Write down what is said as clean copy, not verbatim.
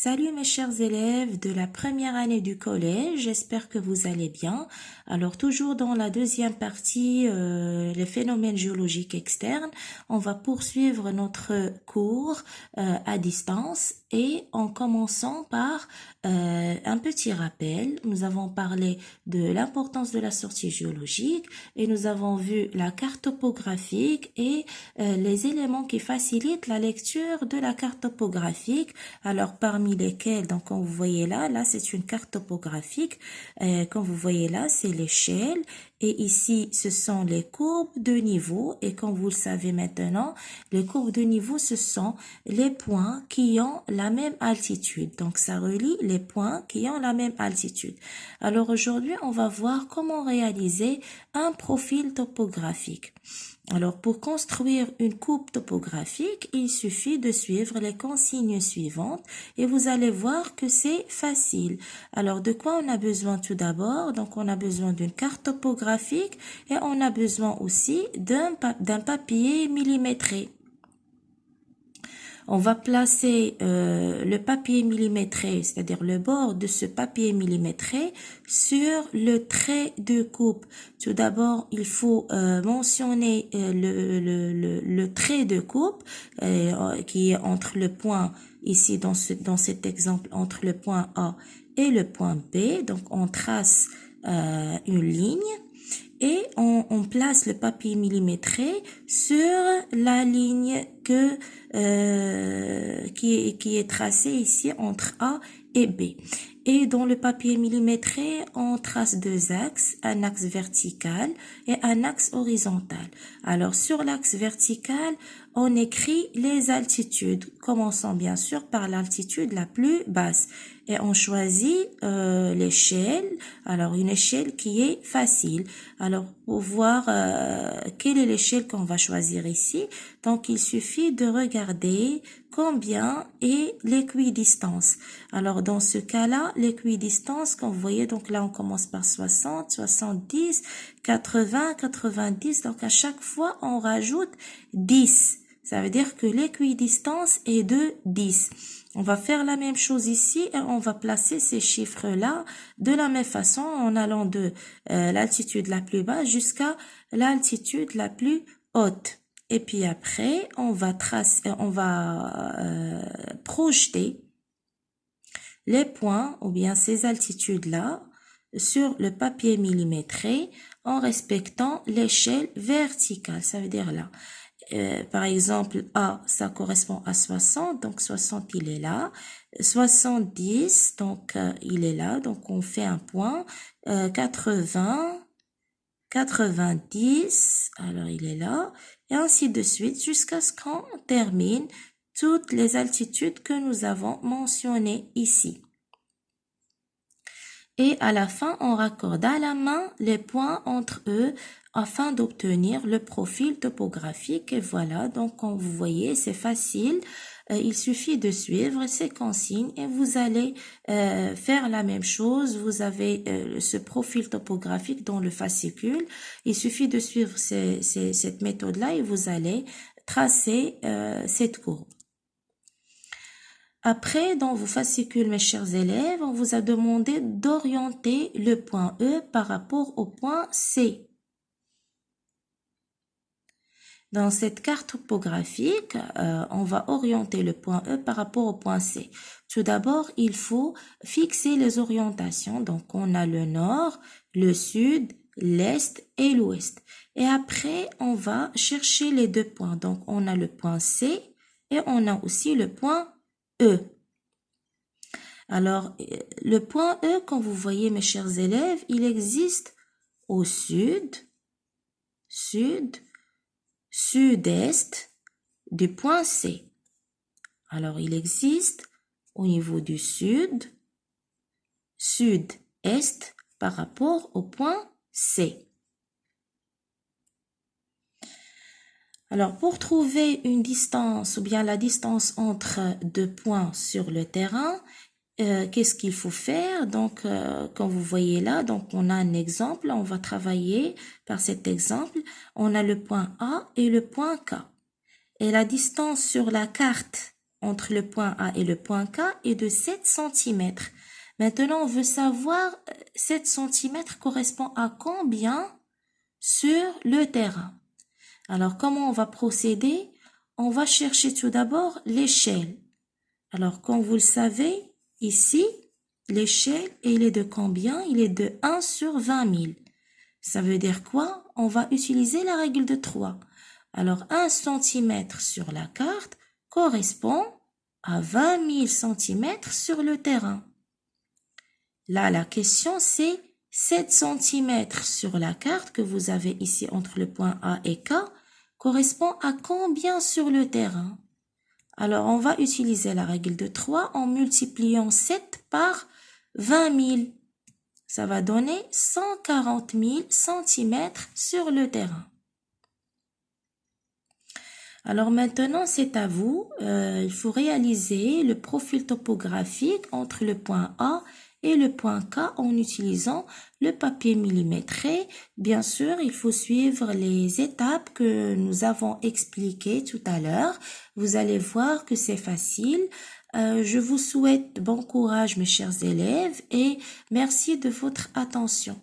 Salut mes chers élèves de la première année du collège, j'espère que vous allez bien. Alors toujours dans la deuxième partie, les phénomènes géologiques externes, on va poursuivre notre cours à distance et en commençant par un petit rappel. Nous avons parlé de l'importance de la sortie géologique et nous avons vu la carte topographique et les éléments qui facilitent la lecture de la carte topographique. Alors parmi lesquels, donc quand vous voyez là c'est une carte topographique, quand vous voyez là c'est l'échelle et ici ce sont les courbes de niveau et comme vous le savez maintenant, les courbes de niveau ce sont les points qui ont la même altitude, donc ça relie les points qui ont la même altitude. Alors aujourd'hui on va voir comment réaliser un profil topographique. Alors, pour construire une courbe topographique, il suffit de suivre les consignes suivantes et vous allez voir que c'est facile. Alors, de quoi on a besoin tout d'abord? Donc, on a besoin d'une carte topographique et on a besoin aussi d'un papier millimétré. On va placer le papier millimétré, c'est-à-dire le bord de ce papier millimétré sur le trait de coupe. Tout d'abord, il faut mentionner le trait de coupe qui est entre le point, ici dans cet exemple, entre le point A et le point B. Donc, on trace une ligne. Et on place le papier millimétré sur la ligne qui est tracée ici entre A et B. Et dans le papier millimétré, on trace deux axes, un axe vertical et un axe horizontal. Alors sur l'axe vertical, on écrit les altitudes, commençant bien sûr par l'altitude la plus basse. Et on choisit l'échelle, alors une échelle qui est facile. Alors pour voir quelle est l'échelle qu'on va choisir ici, donc il suffit de regarder combien est l'équidistance. Alors dans ce cas-là, l'équidistance, comme vous voyez, donc là on commence par 60, 70, 80, 90, donc à chaque fois on rajoute 10. Ça veut dire que l'équidistance est de 10. On va faire la même chose ici et on va placer ces chiffres-là de la même façon en allant de l'altitude la plus basse jusqu'à l'altitude la plus haute. Et puis après, on va projeter les points ou bien ces altitudes-là sur le papier millimétré en respectant l'échelle verticale. Ça veut dire là. Par exemple, A, ça correspond à 60, donc 60, il est là. 70, donc il est là, donc on fait un point. 80, 90, alors il est là. Et ainsi de suite, jusqu'à ce qu'on termine toutes les altitudes que nous avons mentionnées ici. Et à la fin, on raccorde à la main les points entre eux afin d'obtenir le profil topographique. Et voilà, donc comme vous voyez, c'est facile. Il suffit de suivre ces consignes et vous allez faire la même chose. Vous avez ce profil topographique dans le fascicule. Il suffit de suivre cette méthode-là et vous allez tracer cette courbe. Après, dans vos fascicules, mes chers élèves, on vous a demandé d'orienter le point E par rapport au point C. Dans cette carte topographique, on va orienter le point E par rapport au point C. Tout d'abord, il faut fixer les orientations. Donc, on a le nord, le sud, l'est et l'ouest. Et après, on va chercher les deux points. Donc, on a le point C et on a aussi le point E. Alors, le point E, comme vous voyez, mes chers élèves, il existe au sud, sud-est du point C. Alors, il existe au niveau du sud, sud-est par rapport au point C. Alors, pour trouver une distance ou bien la distance entre deux points sur le terrain, qu'est-ce qu'il faut faire? Donc, comme vous voyez là, donc on a un exemple, on va travailler par cet exemple. On a le point A et le point K. Et la distance sur la carte entre le point A et le point K est de 7 cm. Maintenant, on veut savoir 7 cm correspond à combien sur le terrain. Alors, comment on va procéder? On va chercher tout d'abord l'échelle. Alors, comme vous le savez, ici, l'échelle, il est de combien? Il est de 1 sur 20 000. Ça veut dire quoi? On va utiliser la règle de 3. Alors, 1 cm sur la carte correspond à 20 000 cm sur le terrain. Là, la question, c'est 7 cm sur la carte que vous avez ici entre le point A et K correspond à combien sur le terrain? Alors, on va utiliser la règle de 3 en multipliant 7 par 20 000. Ça va donner 140 000 cm sur le terrain. Alors maintenant, c'est à vous. Il faut réaliser le profil topographique entre le point A et le point K en utilisant le papier millimétré. Bien sûr, il faut suivre les étapes que nous avons expliquées tout à l'heure. Vous allez voir que c'est facile. Je vous souhaite bon courage, mes chers élèves, et merci de votre attention.